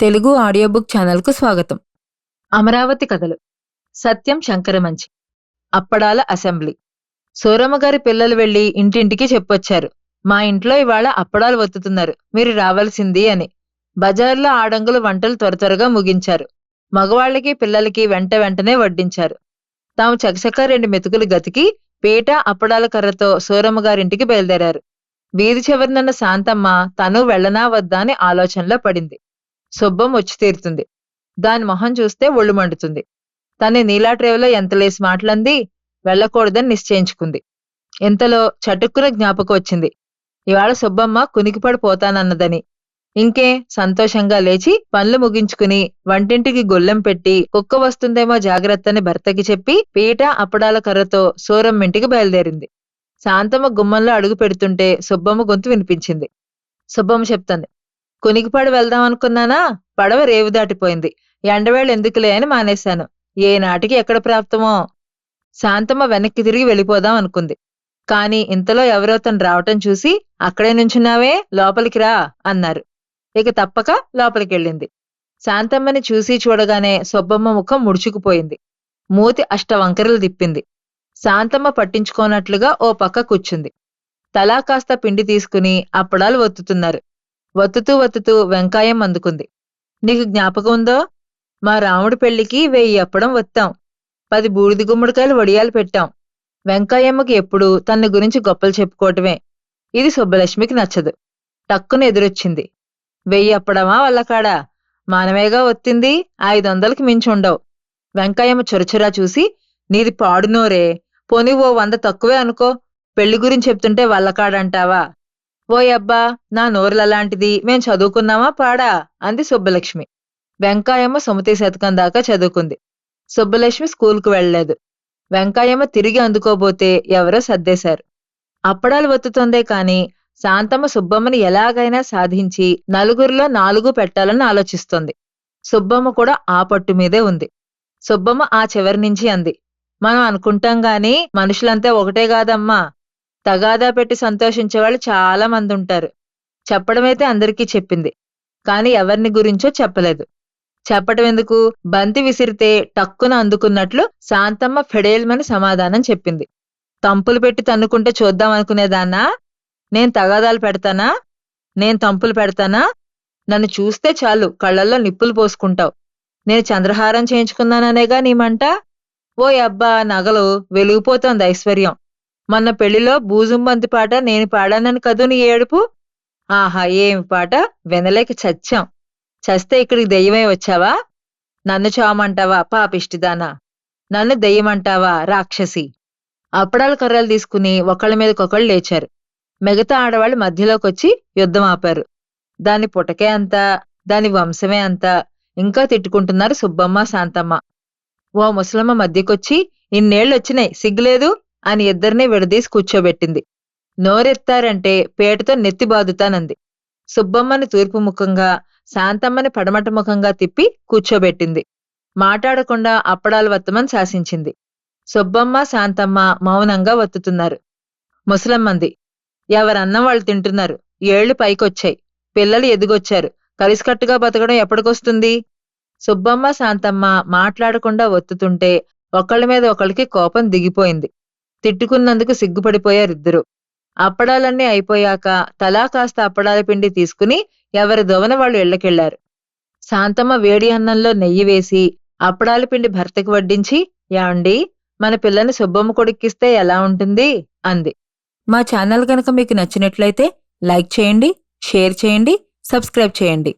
Telugu audio book ఛానల్కు స్వాగతం. అమరావతి కథలు. సత్యం శంకరమంచి. అప్పడాల అసెంబ్లీ. సూరమ్మగారి పిల్లలు వెళ్లి ఇంటింటికి చెప్పొచ్చారు. మా ఇంట్లో ఇవాళ అప్పడాలు వత్తుతున్నారు, మీరు రావాల్సింది అని. బజార్లో ఆడంగులు వంటలు త్వరగా ముగించారు. మగవాళ్లకి పిల్లలకి వెంటనే వడ్డించారు. తాము చకచక 2 మెతుకులు గతికి పీట అప్పడాల కర్రతో సూరమ్మగారింటికి బయలుదేరారు. వీధి చివరినున్న శాంతమ్మ తను వెళ్లనా వద్దా అని ఆలోచనలో పడింది. సుబ్బం వచ్చి తీరుతుంది. దాని మొహం చూస్తే ఒళ్ళు మండుతుంది. తన్ని నీలా ట్రేవలో ఎంతలేసి మాటలంది, వెళ్లకూడదని నిశ్చయించుకుంది. ఇంతలో చటుక్కున జ్ఞాపకం వచ్చింది, ఇవాళ సుబ్బమ్మ కునికిపడిపోతానన్నదని. ఇంకే సంతోషంగా లేచి పనులు ముగించుకుని వంటింటికి గొల్లెం పెట్టి కుక్క వస్తుందేమో జాగ్రత్తని భర్తకి చెప్పి పీట అప్పడాల కర్రతో సూరమ్మింటికి బయలుదేరింది. శాంతమ్మ గుమ్మంలో అడుగు పెడుతుంటే సుబ్బమ్మ గొంతు వినిపించింది. సుబ్బమ్మ చెప్తుంది, కునికిపాడు వెళ్దాం అనుకున్నానా, పడవ రేవు దాటిపోయింది, ఎండవేళ ఎందుకులే అని మానేశాను. ఏ నాటికి ఎక్కడ ప్రాప్తమో. శాంతమ్మ వెనక్కి తిరిగి వెళ్ళిపోదాం అనుకుంది. కాని ఇంతలో ఎవరో తను రావటం చూసి, అక్కడే నుంచున్నావే, లోపలికి రా అన్నారు. ఇక తప్పక లోపలికెళ్ళింది. శాంతమ్మని చూసి చూడగానే సుబ్బమ్మ ముఖం ముడుచుకుపోయింది. మూతి అష్టవంకరలు తిప్పింది. శాంతమ్మ పట్టించుకోనట్లుగా ఓ పక్క కూర్చుంది. తలా కాస్త పిండి తీసుకుని అప్పడాలు వత్తుతున్నారు. వత్తుతూ వెంకాయం అందుకుంది. నీకు జ్ఞాపకం ఉందో, మా రాముడి పెళ్లికి 1000 అప్పడం వత్తాం, 10 బూడిది గుమ్మడికాయలు వడియాలు పెట్టాం. వెంకాయమ్మకి ఎప్పుడూ తన గురించి గొప్పలు చెప్పుకోవటమే. ఇది సుబ్బలక్ష్మికి నచ్చదు. టక్కున ఎదురొచ్చింది. 1000 అప్పడమా వల్లకాడా, మానమేగా వత్తింది, 500కి మించి ఉండవు. వెంకాయమ్మ చొరచొరా చూసి, నీది పాడునోరే, పోనీ ఓ 100 తక్కువే అనుకో, పెళ్లి గురించి చెప్తుంటే వల్లకాడంటావా. ఓయబ్బా, నా నోరులలాంటిది, మేం చదువుకున్నామా పాడా అంది సుబ్బలక్ష్మి. వెంకాయమ్మ సుమతి శతకం దాకా చదువుకుంది. సుబ్బలక్ష్మి స్కూల్కు వెళ్లలేదు. వెంకాయమ్మ తిరిగి అందుకోబోతే ఎవరో సర్దేశారు. అప్పడాలు వత్తుతోందే కాని శాంతమ్మ సుబ్బమ్మని ఎలాగైనా సాధించి నలుగురిలో 4 పెట్టాలని ఆలోచిస్తోంది. సుబ్బమ్మ కూడా ఆ పట్టు మీదే ఉంది. సుబ్బమ్మ ఆ చివరి నుంచి అంది, మనం అనుకుంటాం గాని మనుషులంతా ఒకటే కాదమ్మా. తగాదా పెట్టి సంతోషించేవాళ్ళు చాలా మంది ఉంటారు. చెప్పడమైతే అందరికీ చెప్పింది, కాని ఎవరిని గురించో చెప్పలేదు. చెప్పటం ఎందుకు, బంతి విసిరితే టక్కున అందుకున్నట్లు శాంతమ్మ ఫెడేల్మని సమాధానం చెప్పింది. తంపులు పెట్టి తన్నుకుంటే చూద్దామనుకునేదాన్నా, నేను తగాదాలు పెడతానా, నేను తంపులు పెడతానా, నన్ను చూస్తే చాలు కళ్లల్లో నిప్పులు పోసుకుంటావు. నేను చంద్రహారం చేయించుకున్నాననేగా నీమంట. ఓ అబ్బా, నగలు వెలిగిపోతోంది ఐశ్వర్యం. మొన్న పెళ్లిలో బూజుంబంతి పాట నేను పాడానని కదూ నీ ఏడుపు. ఆహా, ఏమి పాట, వినలేక చచ్చాం. చస్తే ఇక్కడికి దెయ్యమై వచ్చావా? నన్ను చావమంటావా పాపిష్టిదానా, నన్ను దెయ్యమంటావా రాక్షసి. అప్పడాల కర్రలు తీసుకుని ఒకళ్ళ మీదకొకళ్ళు లేచారు. మిగతా ఆడవాళ్ళు మధ్యలోకొచ్చి యుద్ధం ఆపారు. దాని పుటకే అంతా, దాని వంశమే అంతా, ఇంకా తిట్టుకుంటున్నారు సుబ్బమ్మ శాంతమ్మ. ఓ ముసలమ్మ మధ్యకొచ్చి, ఇన్నేళ్ళొచ్చినాయి సిగ్గులేదు అని ఇద్దరినీ విడదీసి కూర్చోబెట్టింది. నోరెత్తారంటే పేటతో నెత్తి బాదుతానంది. సుబ్బమ్మని తూర్పు ముఖంగా, శాంతమ్మని పడమట ముఖంగా తిప్పి కూర్చోబెట్టింది. మాట్లాడకుండా అప్పడాలు వత్తమని శాసించింది. సుబ్బమ్మ శాంతమ్మ మౌనంగా వత్తుతున్నారు. ముసలమ్మంది, ఎవరన్నం వాళ్ళు తింటున్నారు, ఏళ్లు పైకొచ్చాయి, పిల్లలు ఎదిగొచ్చారు, కలిసికట్టుగా బతకడం ఎప్పటికొస్తుంది. సుబ్బమ్మ శాంతమ్మ మాట్లాడకుండా వత్తుతుంటే ఒకళ్ళ మీద ఒకళ్ళకి కోపం దిగిపోయింది. తిట్టుకున్నందుకు సిగ్గుపడిపోయారిద్దరూ. అప్పడాలన్నీ అయిపోయాక తలా కాస్త అప్పడాల పిండి తీసుకుని ఎవరి దోవన వాళ్ళు ఇళ్లకెళ్లారు. శాంతమ్మ వేడి అన్నంలో నెయ్యి వేసి అప్పడాల పిండి భర్తకి వడ్డించి, యాండి, మన పిల్లని సుబ్బమ్మ కొడుక్కిస్తే ఎలా ఉంటుంది అంది. మా ఛానల్ కనుక మీకు నచ్చినట్లయితే లైక్ చేయండి, షేర్ చేయండి, సబ్స్క్రైబ్ చేయండి.